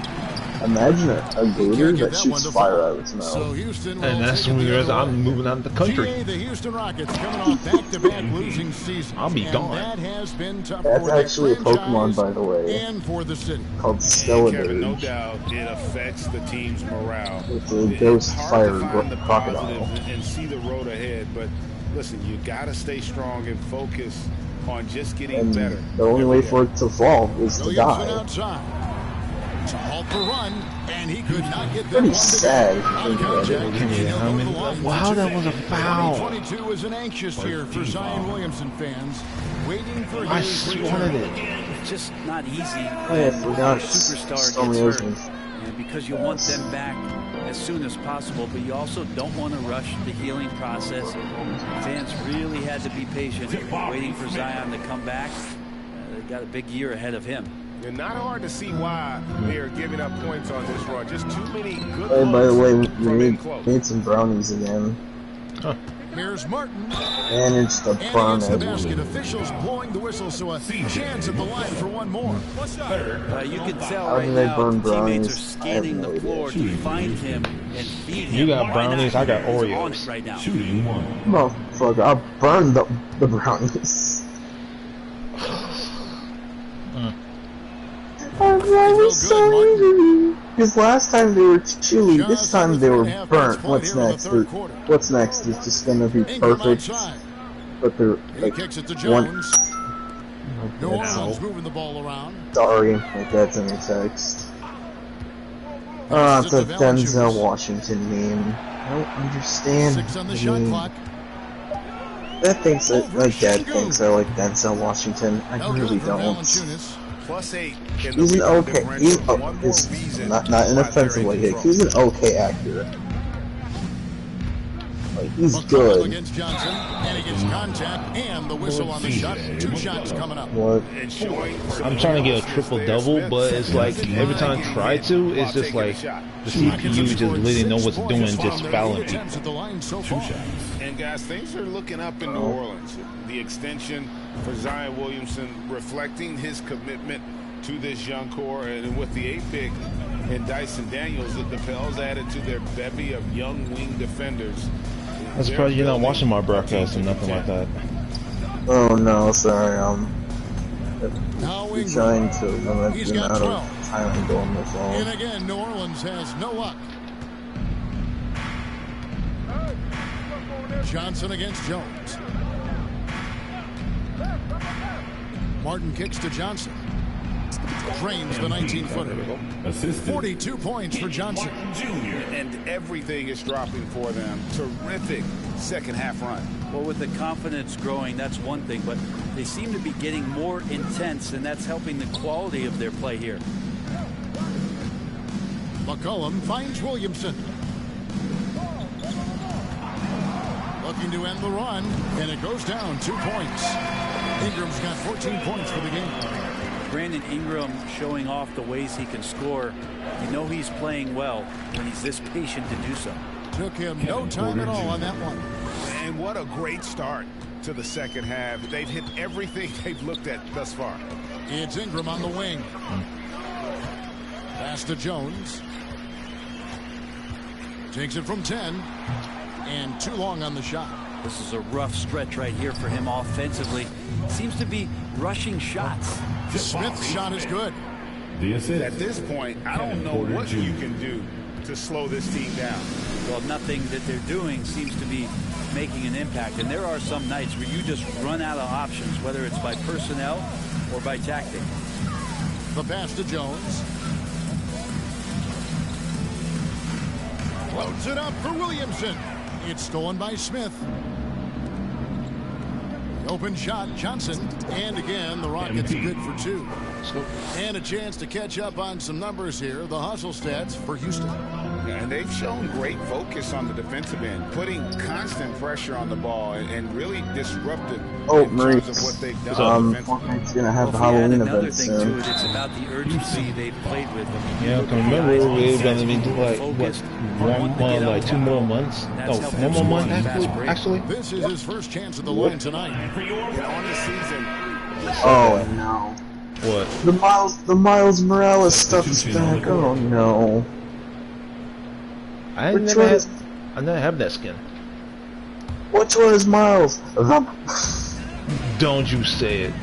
Imagine a gator that shoots fire out of its mouth. And that's when I'm moving out of the country. The Houston Rockets coming off back-to-back losing season. I'll be gone. That has been tough. That's actually a Pokemon, by the way. And for the city. Called Stella Kevin, no Dirge. doubt it affects the team's morale. It's a ghost fire crocodile. And see the road ahead, but listen, you gotta stay strong and focus on just getting better. The only way for it to evolve is to die. Outside. To halt the run, and he could not get Pretty sad. Wow, that was a foul. 2022 is an anxious year for Zion Williamson fans, waiting for I his wanted return. it. It's just not easy. Oh, yeah, I forgot. A superstar So gets many hurt. oceans. And because you want them back as soon as possible, but you also don't want to rush the healing process. Fans really had to be patient, waiting for Zion to come back. They got a big year ahead of him. And not hard to see why they are giving up points on this run. Just too many good Oh, by the way, we close. need some brownies again. Here's Martin. And it's the And burn it's the every basket. week. Officials blowing the whistle, so a chance at the line for one more. You can tell How right do they now burn teammates are brownies? I have scanning no the floor idea. to find him and feed him. You got Why brownies, not? I got He's on Oreos. it right now. Motherfucker, I'll burn the brownies. I'm really sorry. Because last time they were chewy, this time they were burnt. What's next? What's next is just gonna be perfect. But they're like Kicks it to one. Jones. New Orleans moving the ball around. Sorry, my dad's in the text. It's a Denzel Washington meme. I don't understand. 6 on the the shot meme. clock. That thinks that my dad thinks I like Denzel Washington. I No really good for don't. Valanciunas. +8 in the He's an rebound okay. differential. He's One more reason not an why offensive they're way in here. control. He's an okay actor. Like, he's McCollum good. against Johnson, and he gets contact and the whistle on the shot. 2 shots coming up. What? I'm trying to get a triple-double, but it's like every time I try to, it's just like the CPU just really know what's doing, just fouling people. And guys, things are looking up in New Orleans. The extension for Zion Williamson reflecting his commitment to this young core, and with the 8th pick and Dyson Daniels, the Pels added to their bevy of young wing defenders. I'm surprised you're not watching my broadcast or nothing like that. Oh no, sorry. Trying to limit the amount of time I'm going this long. And again, New Orleans has no luck. Johnson against Jones. Martin kicks to Johnson. Drains the 19-footer. 42 points for Johnson. And everything is dropping for them. Terrific second half run. Well, with the confidence growing, that's one thing, but they seem to be getting more intense, and that's helping the quality of their play here. McCollum finds Williamson. Looking to end the run, and it goes down 2 points. Ingram's got 14 points for the game. Brandon Ingram showing off the ways he can score. You know he's playing well when he's this patient to do so. Took him no time at all on that one. And what a great start to the second half. They've hit everything they've looked at thus far. It's Ingram on the wing. Pass to Jones. Takes it from 10. And too long on the shot. This is a rough stretch right here for him offensively. Seems to be rushing shots. Smith's shot is good. At this point, I don't know what you can do to slow this team down. Well, nothing that they're doing seems to be making an impact. And there are some nights where you just run out of options, whether it's by personnel or by tactic. The pass to Jones. Loads it up for Williamson. It's stolen by Smith. Open shot, Johnson. And again, the Rockets good for 2. And a chance to catch up on some numbers here. The hustle stats for Houston. And they've shown great focus on the defensive end, putting constant pressure on the ball and really disruptive in terms of what they've done. Fortnite's gonna have the Halloween event soon. It's about the urgency they've played with. Yeah, remember we're gonna be like what, 1 month, like 2 more months? No, 1 more month actually. This is his first chance at the line tonight. On the season. Oh no. What? The Miles Morales stuff is back. Oh no. I never have that skin. Which one is Miles? Don't you say it.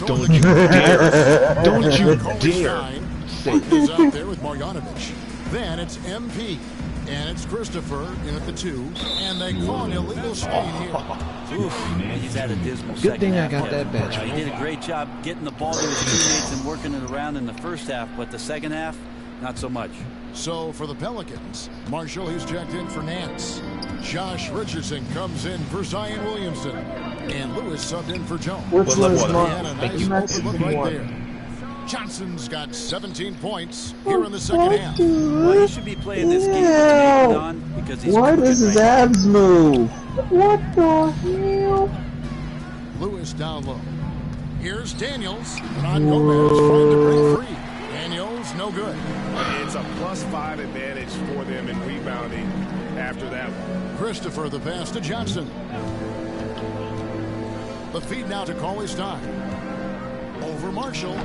Don't you dare. Don't you dare say it. Is out there with Marjanovic. Then it's MP. And it's Christopher in at the 2. And they call an illegal screen here. Oof, he's had a dismal Good second thing half. I got that badge. He did a great job getting the ball to his teammates and working it around in the first half, but the second half, not so much. So for the Pelicans, Marshall, he's checked in for Nance. Josh Richardson comes in for Zion Williamson. And Lewis subbed in for Jones. Which one is He had a Thank nice you. open look right there. Johnson's got 17 points here in the second half. Well, he should be playing this game on because he's Why does his abs move? What the hell? Lewis down low. Here's Daniels. Ron Gomez trying to break free. Daniels, no good. It's a +5 advantage for them in rebounding after that one. Christopher, the pass to Johnson. The feed now to Cauley Stein. Over Marshall.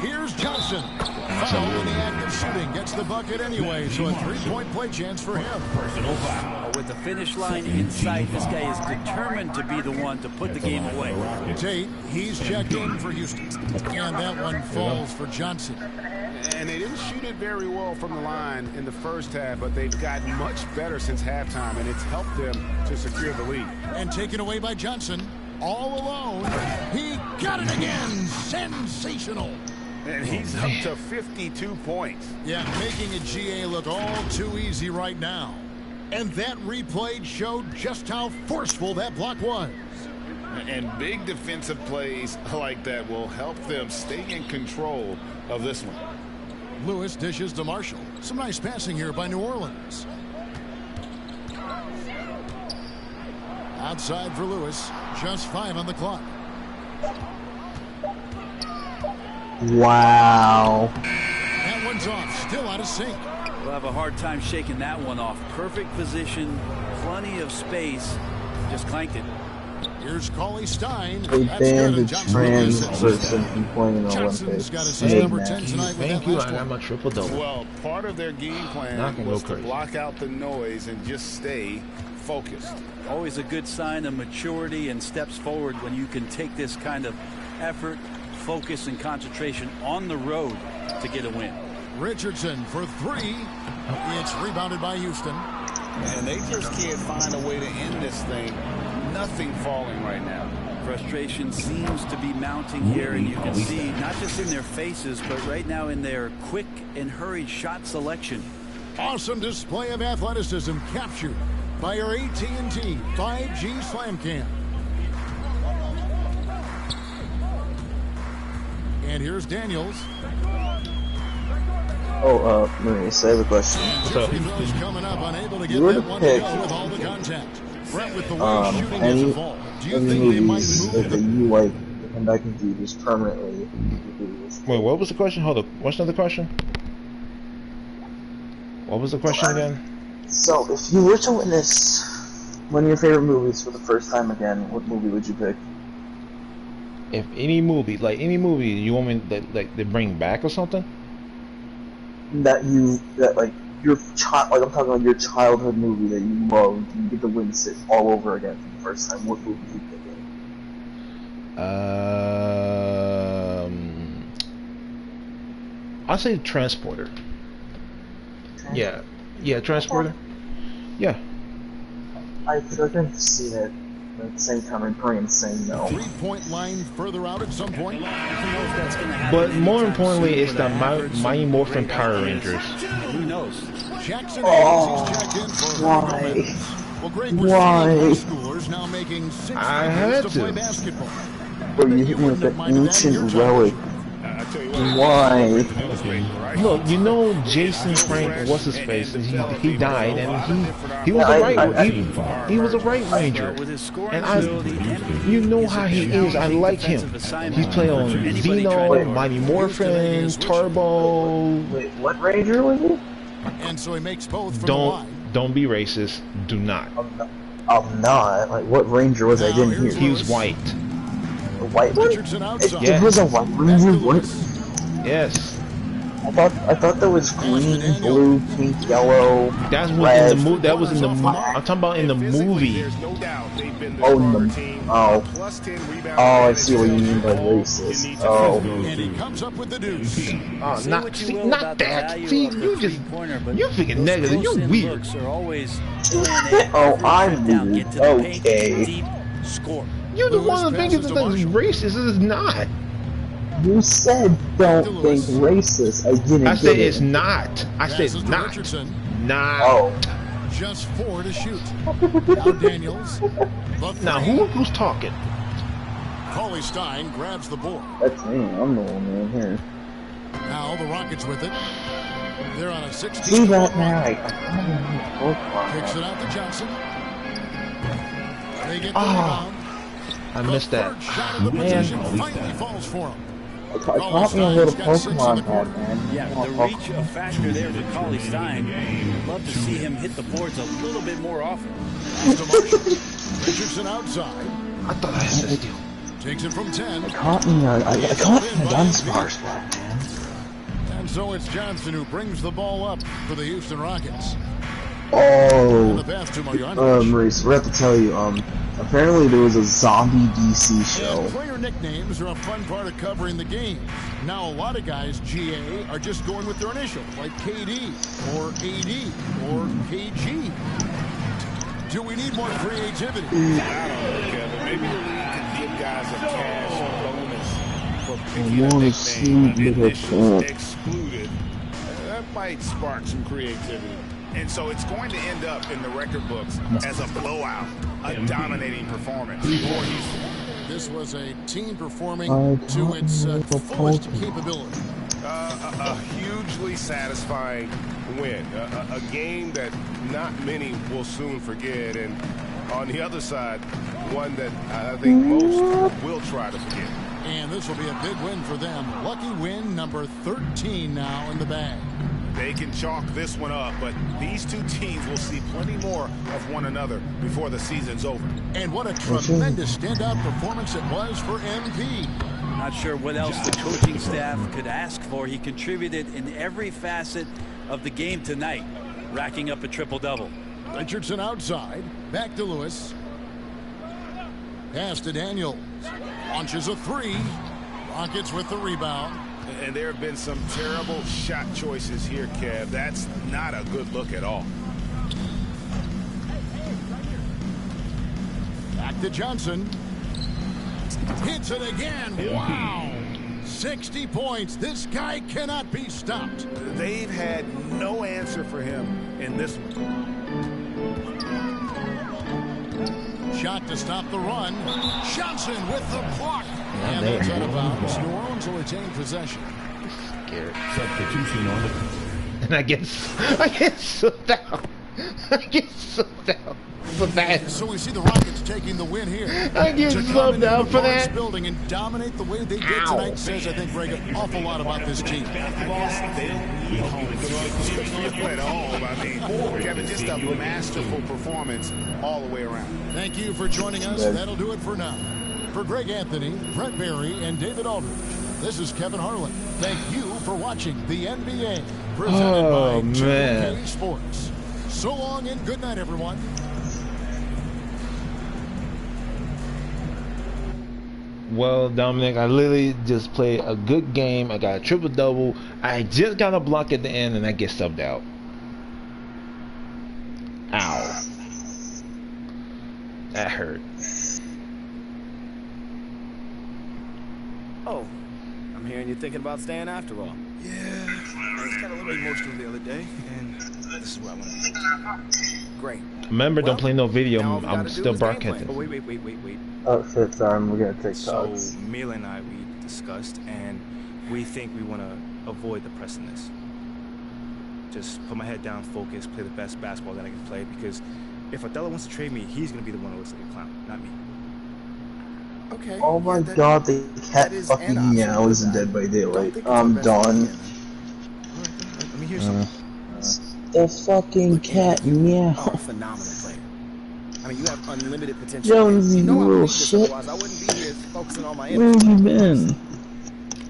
Here's Johnson. Foul in the act of shooting. Gets the bucket anyway, so a 3-point play chance for him. Personal foul. With the finish line in sight, this guy is determined to be the one to put the game away. Tate, he's checked in for Houston. And that one falls for Johnson. And they didn't shoot it very well from the line in the first half, but they've gotten much better since halftime, and it's helped them to secure the lead. And taken away by Johnson. All alone. He got it again. Sensational. And he's up to 52 points. Yeah, making a GA look all too easy right now. And that replay showed just how forceful that block was. And big defensive plays like that will help them stay in control of this one. Lewis dishes to Marshall. Some nice passing here by New Orleans. Outside for Lewis. Just 5 on the clock. Wow. That one's off. Still out of sync. We'll have a hard time shaking that one off. Perfect position, plenty of space. Just clanked it. Here's Cauley Stein. They banned a trans person from playing in the Olympics. Thank you. I got my triple-double. Well, part of their game plan was to block out the noise and just stay focused. Always a good sign of maturity and steps forward when you can take this kind of effort, focus, and concentration on the road to get a win. Richardson for 3. It's rebounded by Houston. And they just can't find a way to end this thing. Nothing falling right now. Frustration seems to be mounting here, and you can see not just in their faces, but right now in their quick and hurried shot selection. Awesome display of athleticism captured by our AT&T 5G Slam Cam. And here's Daniels. Oh, Maurice, I have a question. Coming up, unable to get You were to that one pick to go with all the contact. Brett, with the way shooting has any evolved, do you of the think they might movies move that you like to come back and do this permanently? Wait, what was the question? Hold on. What's another question? What was the question again? So, if you were to witness one of your favorite movies for the first time again, what movie would you pick? If any movie, you want me to bring back or something? That your child, like I'm talking about your childhood movie that you loved, and you get to witness it all over again for the first time. What movie would you pick? I'll say Transporter. Yeah, Transporter. Yeah. I couldn't see it. But at the same time, I'm probably saying no. 3-point line further out at some point. But more importantly, it's the Mighty Morphin Power Rangers. Who knows? Jackson checked in for why? Well, Greg, Why? Schoolers now making 6 I had to to. play basketball. Or you hit me with an ancient relic. Why? Look, you know Jason Frank, what's his face? He died, and he was he was a right ranger, and you know how he is. I like him. He's playing on Xeno, Mighty Morphin, Turbo. Wait, what ranger was he? And so he makes both from the line. Don't be racist. Do not. I'm not. Like, what ranger was I didn't hear? He was white. A white one? It was a white ranger? What? Yes. I thought there was green, blue, pink, yellow. That's red. in the movie. That was in the. I'm talking about in the movie. Oh, I see what you mean by racist. Oh. And he comes up with the deuce. Not that. See, you're thinking negative. You're weird. Oh, I'm weird. Okay. You're the one that thinks it's racist. It is not. You said don't think racist. I didn't. I said it's not. I said not. Not. Oh. Just 4 to shoot. Now Daniels. Now who's talking? Cauley Stein grabs the board. That's me. I'm the one man here. Now the Rockets with it. They're on a 16. See that now? Kicks it out to Johnson. They get the rebound. I missed that. Man, finally falls for him. It caught me a little Pokemon head, man. Yeah, the reach a factor there for Cauley Stein. Love to see him hit the boards a little bit more often. Richardson outside. I thought I had this deal. Takes it from 10. I caught me a gun spark back, man. And so it's Johnson who brings the ball up for the Houston Rockets. Oh, Maurice, we have to tell you, apparently there was a zombie DC show. Player nicknames are a fun part of covering the game. Now a lot of guys, GA, are just going with their initials, like KD, or AD, or KG. Do we need more creativity? I don't know, Kevin. Maybe the league could give guys a cash bonus for picking a nickname initials excluded. That might spark some creativity. And so it's going to end up in the record books as a blowout, a dominating performance for Houston. This was a team performing to its fullest capability. A hugely satisfying win. A game that not many will soon forget. And On the other side, one that I think most will try to forget. And this will be a big win for them. Lucky win number 13 now in the bag. They can chalk this one up, but these two teams will see plenty more of one another before the season's over. And what a tremendous standout performance it was for MP. Not sure what else the coaching staff could ask for. He contributed in every facet of the game tonight, racking up a triple-double. Richardson outside. Back to Lewis. Pass to Daniels. Launches a three. Rockets with the rebound. And there have been some terrible shot choices here, Kev. That's not a good look at all. Back to Johnson. Hits it again. Wow. 60 points. This guy cannot be stopped. They've had no answer for him in this one. Shot to stop the run. Johnson with the block. And that's out of bounds. New Orleans will retain possession. Scared. Substitution on it. And I get so down. I get so down for that. So we see the Rockets taking the win here. I get so down for that. Building and dominate the way they did tonight says, I think, Greg, an awful lot about this team. At all. I mean, Kevin, just a masterful performance all the way around. Thank you for joining us. That'll do it for now. For Greg Anthony, Brett Barry, and David Aldridge, this is Kevin Harlan. Thank you for watching the NBA presented by 2K Sports. So long and good night, everyone. Well, Dominic, I literally just played a good game. I got a triple-double. I just got a block at the end, and I get subbed out. Ow. That hurt. Oh, I'm hearing you're thinking about staying after all. Yeah, I was kind of a little emotional the other day, and this is what I want to do. Great. Remember, don't play no video. I'm still broadcasting. Oh, wait. Oh shit, sorry, we're gonna take So, shots. Mila and I, we discussed, and we think we want to avoid the press in this. Just put my head down, focus, play the best basketball that I can play, because if Othello wants to trade me, he's going to be the one who looks like a clown, not me. Okay. Oh my god, the cat fucking meows in Dead by Daylight. I'm done. Let me hear something. The fucking cat meow. Oh, phenomenal player. I mean, you have unlimited potential. Jones, you know I little believe this, shit. otherwise I wouldn't be here focusing on my Where have you been?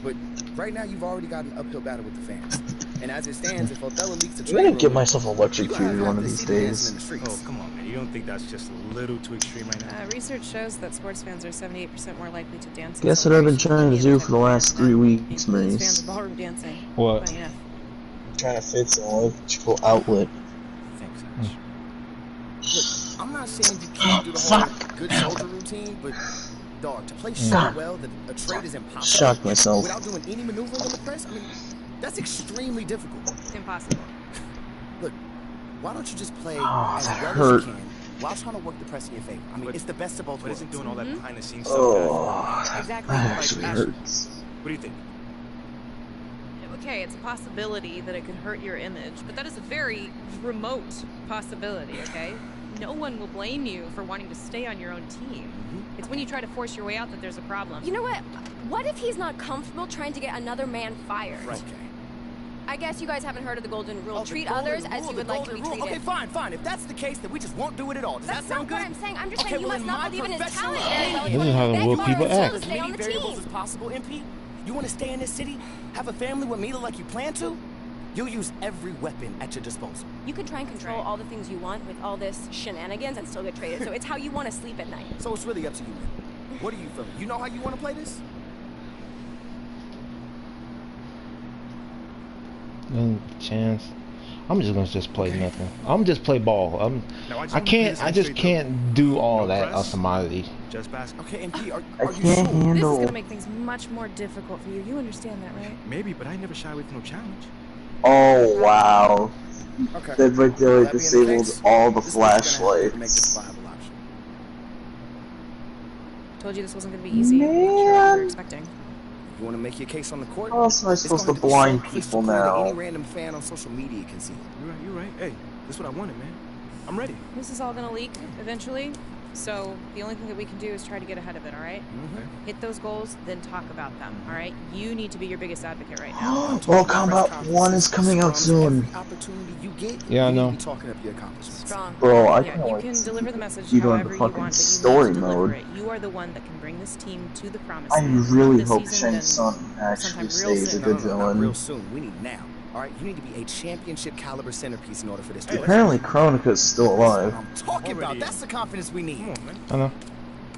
But right now, you've already got an uphill battle with the fans. And as it stands, if Othello leaks the I'm gonna get myself electrocuted one of these days. Oh, come on, man. You don't think that's just a little too extreme right now? Research shows that sports fans are 78% more likely to dance. Guess what I've been trying to do for the last 3 weeks, Fans Mace. of ballroom dancing. What? Funny enough. Trying to fit some electrical outlet. Thanks, Look, I'm not saying you can't do the whole good soldier routine, but dog, to play so well that a trade is impossible. Shocked myself. Without doing any maneuvering in the press, I mean, that's extremely difficult. It's impossible. Look, why don't you just play as that well hurt. as you can while trying to work the press in your favor? I mean, it's the best of both worlds. Isn't doing all that behind the scenes stuff? Oh, Exactly. that actually hurts. What do you think? Okay, it's a possibility that it could hurt your image, but that is a very remote possibility, okay? No one will blame you for wanting to stay on your own team. It's when you try to force your way out that there's a problem. You know what? What if he's not comfortable trying to get another man fired? Right. I guess you guys haven't heard of the golden rule. Oh, Treat the golden others as rule, you would the like to be golden rule. treated. Okay, fine. If that's the case, then we just won't do it at all. Does That's that sound not good? what I'm saying. I'm just Okay, saying you well, must in not my believe in his professional talent very well. This is how the Beg real Mark people to act. stay As on many the variables team. as possible, MP. You want to stay in this city, have a family with Mila like you plan to? You'll use every weapon at your disposal. You can try and control all the things you want with all this shenanigans and still get traded. So it's how you want to sleep at night. So it's really up to you, man. What are you feeling? You know how you want to play this? No chance. I'm just gonna play nothing. I'm just play ball. I just can't do all that automatically. Just basketball. Okay, MP, are I you can't sure? This is handle. gonna make things much more difficult for you. You understand that, right? Maybe, but I never shy away from no challenge. Oh wow. Okay. Dead by Daylight That being the disabled case, all the this is gonna have to make flashlights. this a viable option. Told you this wasn't gonna be easy. I'm not sure what you were Man. expecting. You want to make your case on the court? How else am I It's supposed gonna to have be blind so crystal people clear that now? Any random fan on social media can see it. You're right. Hey, this is what I wanted, man. I'm ready. This is all gonna leak eventually. So the only thing that we can do is try to get ahead of it, all right? Hit those goals, then talk about them, all right? You need to be your biggest advocate right now. Well, Combat 1 is coming out soon. Yeah, I know. Strong. Bro, I yeah, can't you wait can to deliver the message see you on however the you fucking want, but you story need to deliver mode. it. You are the one that can bring this team to the promised I land. really Not this hope season, Shang Tsung then actually sometime real stays a soon. good Not villain. real soon. We need now. All right, you need to be a championship caliber centerpiece in order for this to work. Apparently, Chronica's still alive. I'm talking about. That's the confidence we need. Come on, man. I know.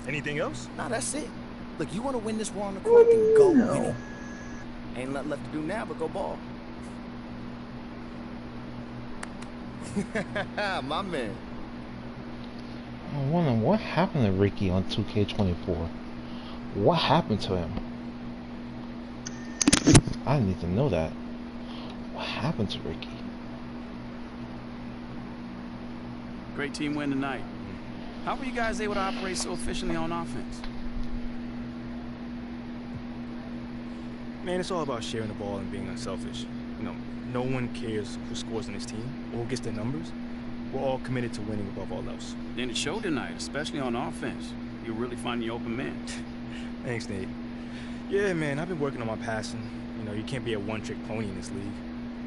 Anything else? Nah, that's it. Look, you want to win this war on the court, then go No. win it. Ain't nothing left to do now but go ball. My man. I wonder what happened to Ricky on 2K24. What happened to him? I need to know that. What happened to Ricky? Great team win tonight. How were you guys able to operate so efficiently on offense? Man, it's all about sharing the ball and being unselfish. You know, no one cares who scores in this team or who gets their numbers. We're all committed to winning above all else. And it showed tonight, especially on offense. You're really finding your open man. Thanks, Nate. Yeah, man, I've been working on my passing. You know, you can't be a one-trick pony in this league.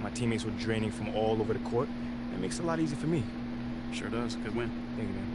My teammates were draining from all over the court. It makes it a lot easier for me. Sure does. Good win. Thank you, man.